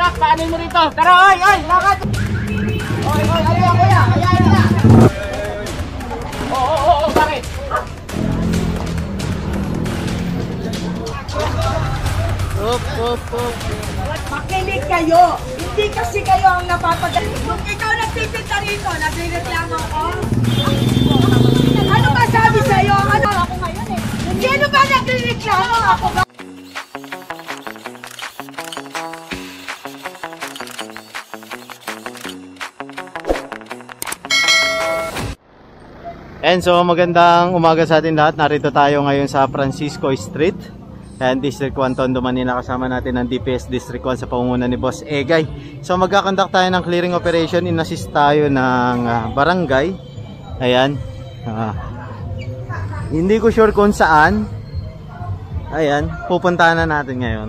truck, paano mo rito? Tara, oy, lakad! Oy, ano yan, kuya? Ayayin na! Oo, bakit? Op. Makinig kayo! Hindi kasi kayo ang napapagaling. Kung ikaw nagtitinda rito, nagreklamo ko. Ano ba sabi sa'yo? Ano ako ngayon eh? Sino ba nagreklamo? Ako ba? And so magandang umaga sa atin lahat. Narito tayo ngayon sa Francisco Street and District 1 Tondo, Manila. Kasama natin ang DPS District 1 sa pamumuno ni Boss Egay. So magkakandak tayo ng clearing operation. In-assist tayo ng barangay. Ayan. Hindi ko sure kung saan. Ayan, pupuntahan na natin ngayon.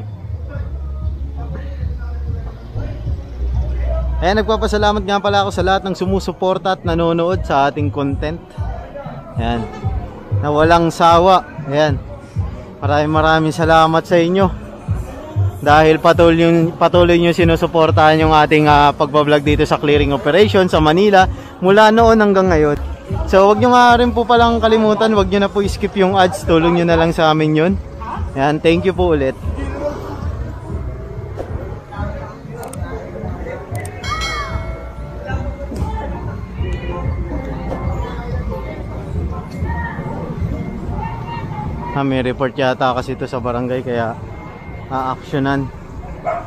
Ayan, nagpapasalamat nga pala ako sa lahat ng sumusuporta at nanonood sa ating content. Ayan, na walang sawa. Ayan, maraming salamat sa inyo dahil patuloy nyo sinusuportahan yung ating pagbablog dito sa clearing operation sa Manila mula noon hanggang ngayon. So wag nyo nga rin po palang kalimutan, wag nyo na po skip yung ads, tulong nyo na lang sa amin yun. Ayan, thank you po ulit. May report yata kasi ito sa barangay, kaya aaksyonan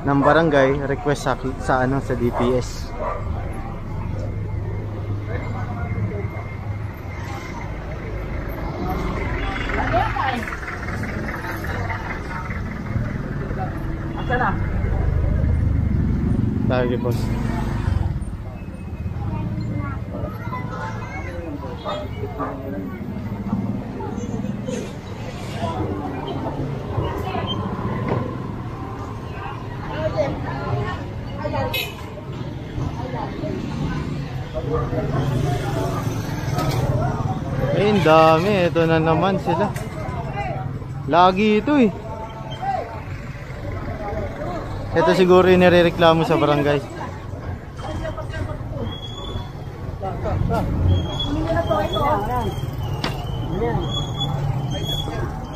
ng barangay, request sa DPS. Tagi boss. Ang dami, ito na naman sila. Lagi ito eh. Ito siguro yung nirereklamo sa barangay.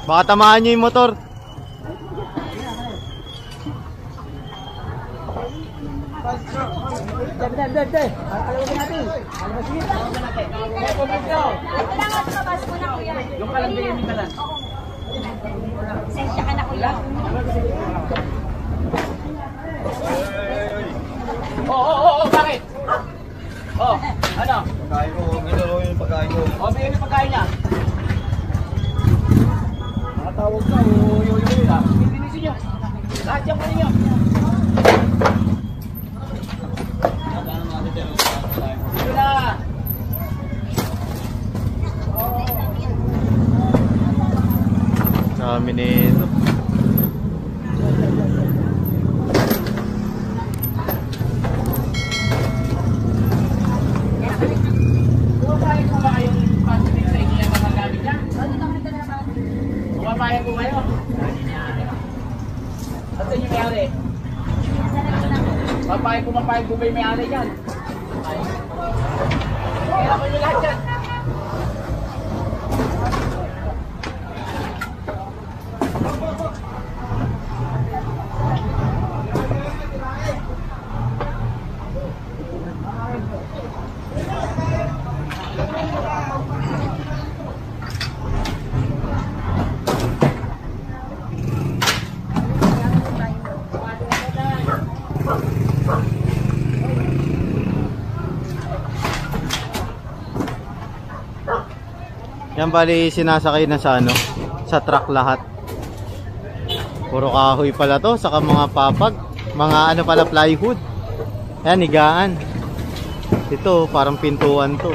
Baka tamaan nyo yung motor. Yung kalandayan ni Kalan. Sensya ka na kuya. Oo, bakit? Ano? Pagkain ko, ginuro yung pagkain ko. Bigyan yung pagkain niya. Nakatawag ka, Pinisin nyo. Lahat yan po ninyo. Ito na. Dami nito. Pumapayag ko ba kayong plastic sa inyo yung mga gamit niya? Pumapayag ko kayo? At sa inyo may-ari? Pumapayag ko ba yung may-ari yan? Kaya ko nyo lahat yan. Yan bali sinasakay na sa sa truck lahat. Puro kahoy pala to, saka mga papag, mga pala plywood. Yan, higaan. Ito parang pintuan to.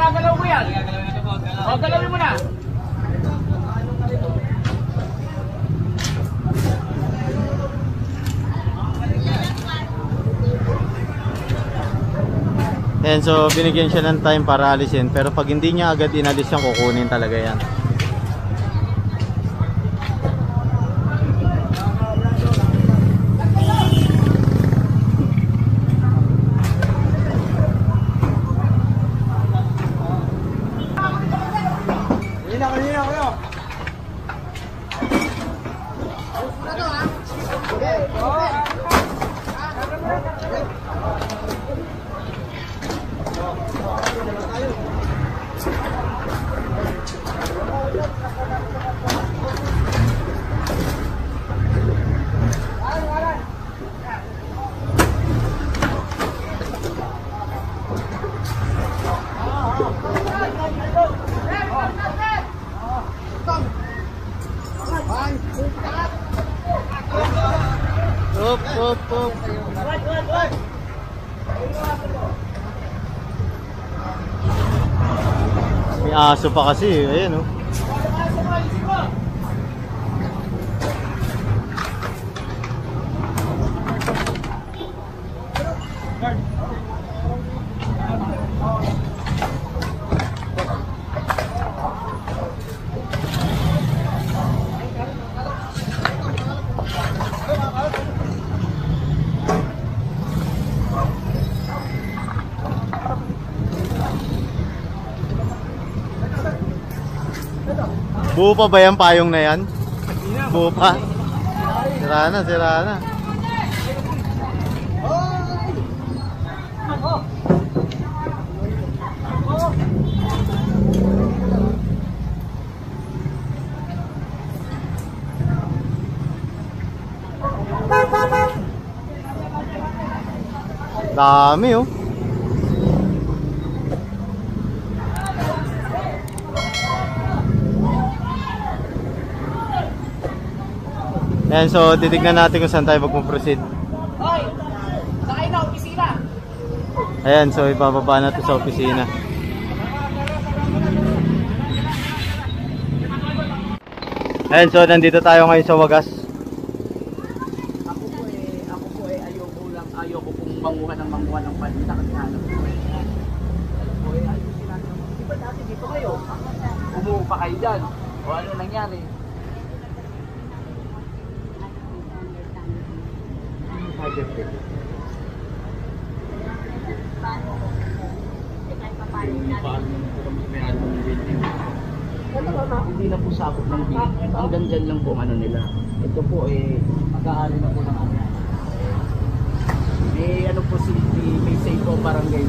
Igagalaw ko yan. O, galawin mo na. And so binigyan siya ng time para alisin, pero pag hindi niya agad inalis yan, kukunin talaga yan. Kanina kayo. Up. May aso pa kasi, ayan oh. Buo pa ba yung payong na yan? Buo pa? Sira na. Dami oh. Ayan, so titignan natin kung saan tayo mag-proceed. Hoy! Sakay na, opisina! Ayan, so ibababa natin sa opisina. Ayan, so nandito tayo ngayon sa wagas. Ako po ayoko pong manguha ng panita kasi hanap ko ayusin natin. Di ba dati dito kayo? Umuho pa kayo dyan. O ano nangyari? Hindi na po sakop ng bill. Hanggang dyan lang po ano nila. Ito po mag-aari na po ng ano. May ano po may say po barangay.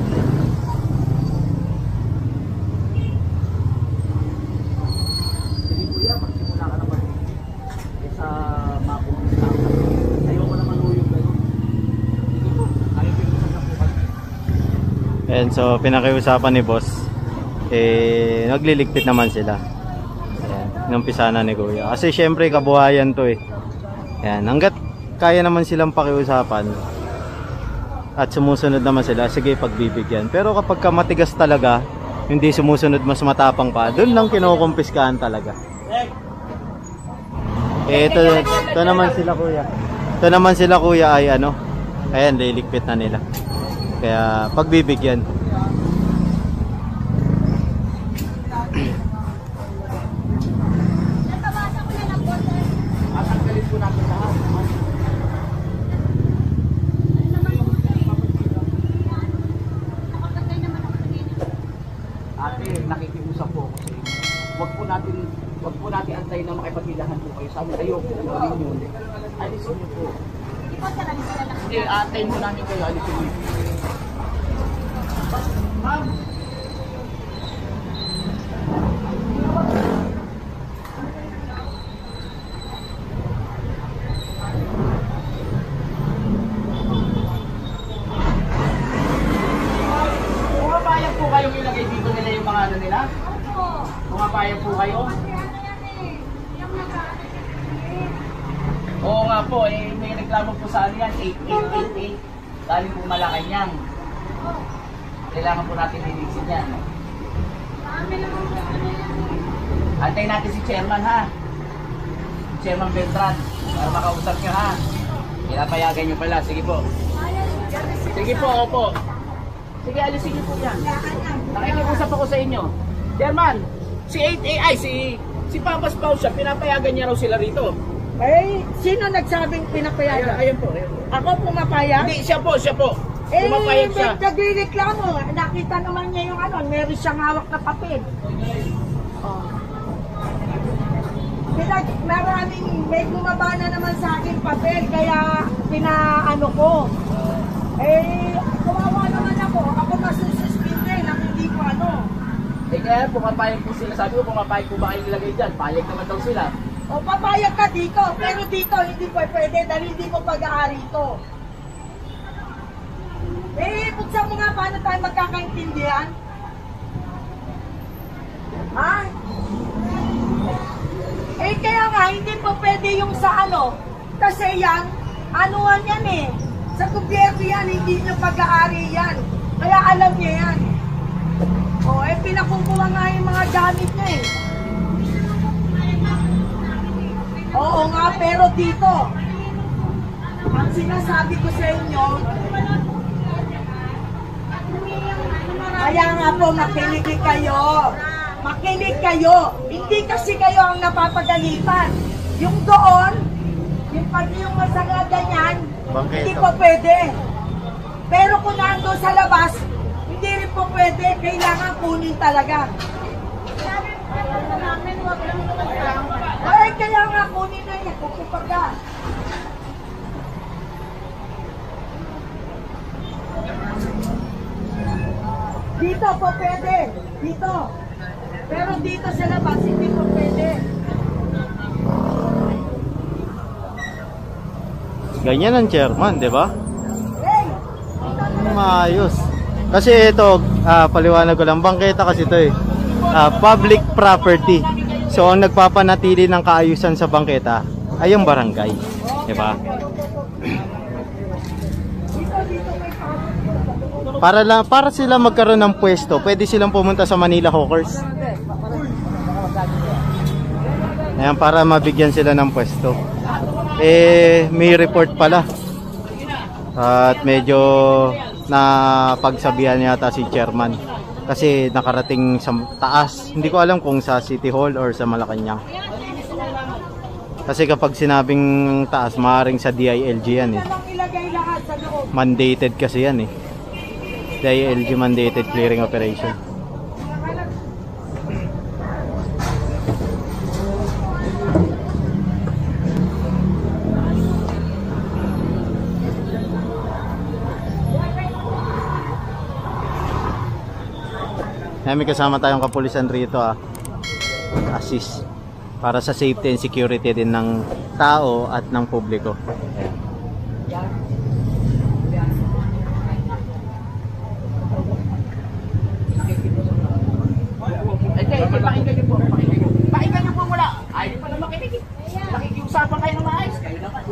Sige kuya, magsimula ka naman. Sa mapong ayoko naman uyog kayo. Sige po, ayaw pinagsasak po kayo. Ayan, so pinakiusapan ni boss. Nagliligpit naman sila. Ayan, inumpisa na ni Kuya. Kasi syempre kabuhayan to eh. Ayan, hanggat kaya naman silang pakiusapan at sumusunod naman sila, sige pagbibigyan. Pero kapag matigas talaga, hindi sumusunod, mas matapang pa, doon lang kinukumpiskahan talaga. Ito naman sila Kuya. Ito naman sila Kuya ay ano, ayan, liligpit na nila. Kaya pagbibigyan. Atanggalin po natin lahat. Ate, nakikiusap po ako sa inyo. Wag po natin antayin na makipaghilahan po kayo sa amin. Ayoko po rin yun. Alisin niyo po. Hindi, antayin mo namin kayo. Alisin niyo. Ma'am! Pumapayag po kayong ilagay dito nila yung mga ano nila? Pumapayag po kayo? Oo nga po, may reklamo po sa ano yan, 8888. Galing po Malacanang. Kailangan po natin linisin yan. Antayin natin si Chairman ha. Chairman Beltran. Para makausap nyo ha. Pinapayagan nyo pala. Sige po. Sige po, opo. Sige, alisin nyo po yan. Nakikiusap ako sa inyo. Chairman, si 8AI, si Papas Pau siya, pinapayagan niya raw sila rito. Eh, sino nagsabing pinapayagan? Ayun po, ayun po. Ako pumapayag? Hindi, siya po. Pumapayag siya. Nagreklamo. Nakita naman niya yung ano, meron siyang hawak na papel. Oh. May bumaba na naman sa akin papel, kaya pinaano ko. Eh, kawawa naman ako. Ako masususpinde na hindi ko ano. Eh kaya pumapayag po sila. Sabi ko, pumapayag po ba kayo ilagay dyan? Payag naman daw sila. O, papayag ka dito. Pero dito, hindi po pwede dahil hindi ko pag-aari ito. Eh, buksan mo nga paano tayo magkakaintindihan. Ha? Eh, kaya nga, hindi po pwede yung sa ano. Kasi yan, anuan yan eh. Sa gobyerno yan, hindi nyo pag-aari yan. Kaya alam niya yan. O, eh, pinakukuha nga yung mga gamit niya eh. Oo nga, pero dito, ang sinasabi ko sa inyo, kaya nga po, makinig kayo. Makinig kayo. Hindi kasi kayo ang napapagalitan. Yung doon, yung pag yung masanga ganyan, hindi po pwede. Pero kung nandun sa labas, hindi rin po pwede. Kailangan kunin talaga. Ay, kaya nga kunin na yan. Kukupag ka. Dito po pwede. Dito. Pero dito sa labas, hindi po pwede. Ganyan ang chairman, di ba? Hey! Maayos. Kasi ito, paliwanag ko lang, bangketa kasi ito eh. Public property. So ang nagpapanatili ng kaayusan sa bangketa ay yung barangay. Di ba? Para sila magkaroon ng pwesto, pwede silang pumunta sa Manila Hawkers. Ayan, para mabigyan sila ng pwesto. Eh, may report pala. At medyo napagsabihan yata si chairman. Kasi nakarating sa taas. Hindi ko alam kung sa City Hall or sa Malacanang. Kasi kapag sinabing taas, maaaring sa DILG yan eh. Mandated kasi yan eh. DILG mandated clearing operation. May kasama tayong kapulisan rito assist para sa safety and security din ng tao at ng publiko. Pakinggan niyo po mula. Ayaw pa na makinig. Nakikiusapan kayo ng maayos. Kayo naman.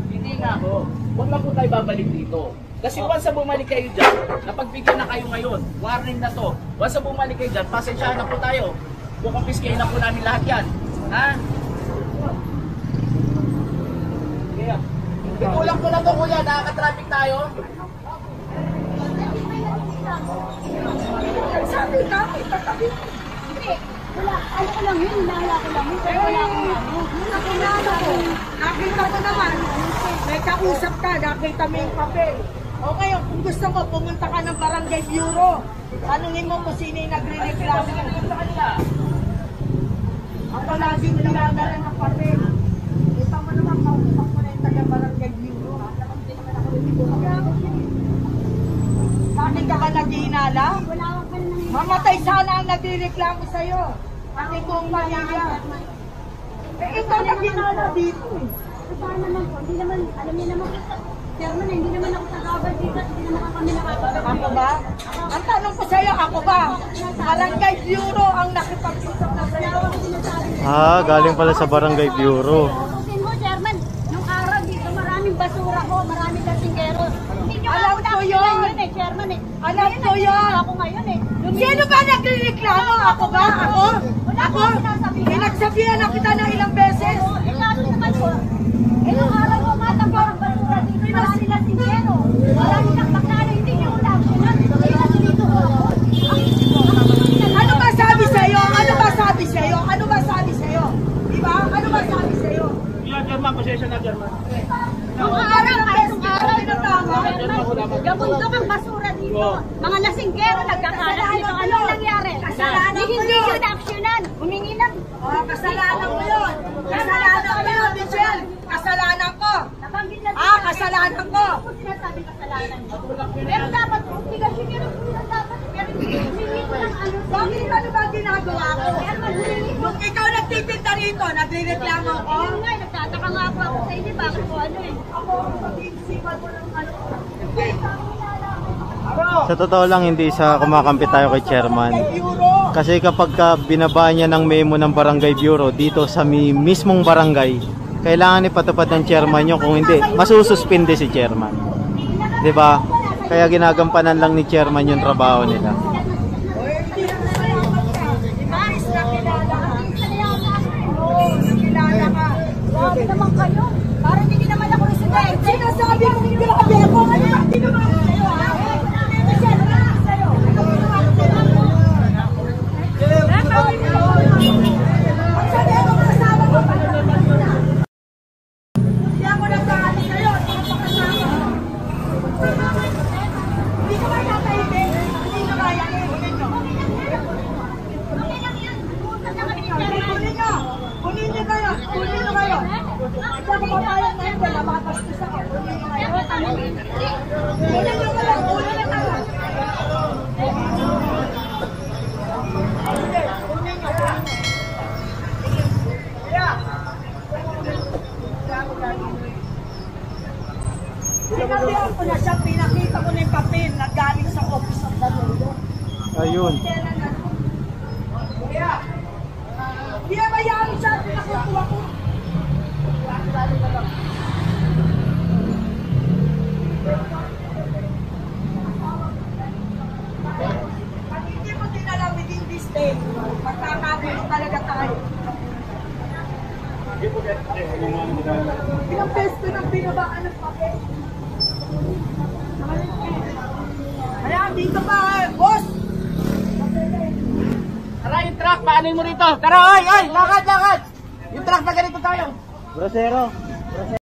Hindi nga po. Huwag na po tayo babalik dito. Kasi once na bumalik kayo dyan, napagbigyan na kayo ngayon. Warning na to. Once na bumalik kayo dyan, pasensyahan na po tayo. Bukapiskayin na po namin lahat yan. Ha? Kaya, itulang ko na to kuya. Nakaka-traffic tayo. Sabi ka, itatabi. Wala, ano ko lang yun, nala ko lang yun, pero wala akong ano. Nakita ko naman, may kausap ka, nakita mo yung papel. O ngayon, kung gusto mo, pumunta ka ng Barangay Bureau. Tanungin mo kung sino yung nagre-reklamo sa kanila. Ako laging nilalala ng papel. Kita mo naman, kausap mo na yung taga-Barangay Bureau. Bakit ka ba nag-iinala? Wala akong ganun. Mamatay sana ang nagre-reklamo sa'yo. Ang kong pamilya. Eh, ikaw nag-iinala dito eh. Paano naman po? Hindi naman, alam niyo naman, Chairman, hindi naman ako tagabal dito, hindi naman kami nakakagawa. Ako ba? Ang tanong ko sa'yo, ako ba? Barangay Bureau ang nakipag-usap na sa'yo. Galing pala sa Barangay Bureau. Kasi mo, Chairman, nung araw dito, maraming basura ko, maraming kasingkeros. Hindi nyo Alam ako ko yun. eh, Chairman eh. Alam ko yun. Ako ngayon eh. Sino ba nagreklamo? Ako ba? Ako? Ako? Pinagsabihan na kita ng ilang beses. Eh, lalo naman po. Ilang araw mo matagaw ang basura dito. Marami na singero. Marami ng bakla. Hindi niyo ulam. Hindi dito ako. Ano ba sabi sa'yo? Ano ba sabi sa'yo? Ano ba sabi sa'yo? Diba? Ano ba sabi sa'yo? Ilang German, pasensya na German. Nung araw, kahit nung araw, gabundok ang basura dito. Mga lasinggero, nagkakalat dito. Ano nangyari? Kasalanan ko Hindi yun. yun aksyonan. Humingi ng... Oh, kasalanan ko yun. Kasalanan ko yun, Michelle. Kasalanan ko. Nabanggit na Kasalanan ko. Ako sinasabi kasalanan mo. Pero dapat, obligasyon yun ang kulang dapat. Pero humingi ko ng ano. Bakit ano ba ginagawa ko? Nung ikaw nagtitinda rito, nagre-reklamo ko. Ayun nga, nagtataka nga po ako sa inyo. Bakit po ano eh? Ako, pag-iisipan ko ng ano. Sa totoo lang, hindi sa kumakampi tayo kay chairman. Euro. Kasi kapag ka niya ng memo ng barangay bureau dito sa mismong barangay, kailangan ipatupad ng chairman nyo. Kung hindi, masususpinde si chairman. 'Di ba? Kaya ginagampanan lang ni chairman yung trabaho nila. Grabe naman kayo. Parang hindi naman ako residente. Sinasabi mo grabe ako. Ano ba ginawa ko sa'yo, ha? Sabi ako kasama ko pa. Hindi ako nagkakali sa'yo. Hindi ako kasama ko. Hindi ka ba tatahimik? Hindi ka ba yan? Kunin nyo. Kunin nyo. Kunin nyo kayo. Kunin nyo kayo. Hindi ako papayag na yun. Dahil makakastos ako. Kunin nyo kayo. Kunin nyo kayo. Kunin nyo kayo. Sinabihan ko na siya, pinakita ko na yung papel na galing sa office of the Lord. Ayun. Di ba bayaan siya, pinakukuha ko. Pag hindi mo dinala within this day, magkakagulo talaga tayo. Ilang beses ko nang binabaan ng papel. Kaya dito ba, boss? Tara, yung truck, paanin mo rito. Tara, ay, lakad, lakad. Yung truck na ganito tayo. Brasero.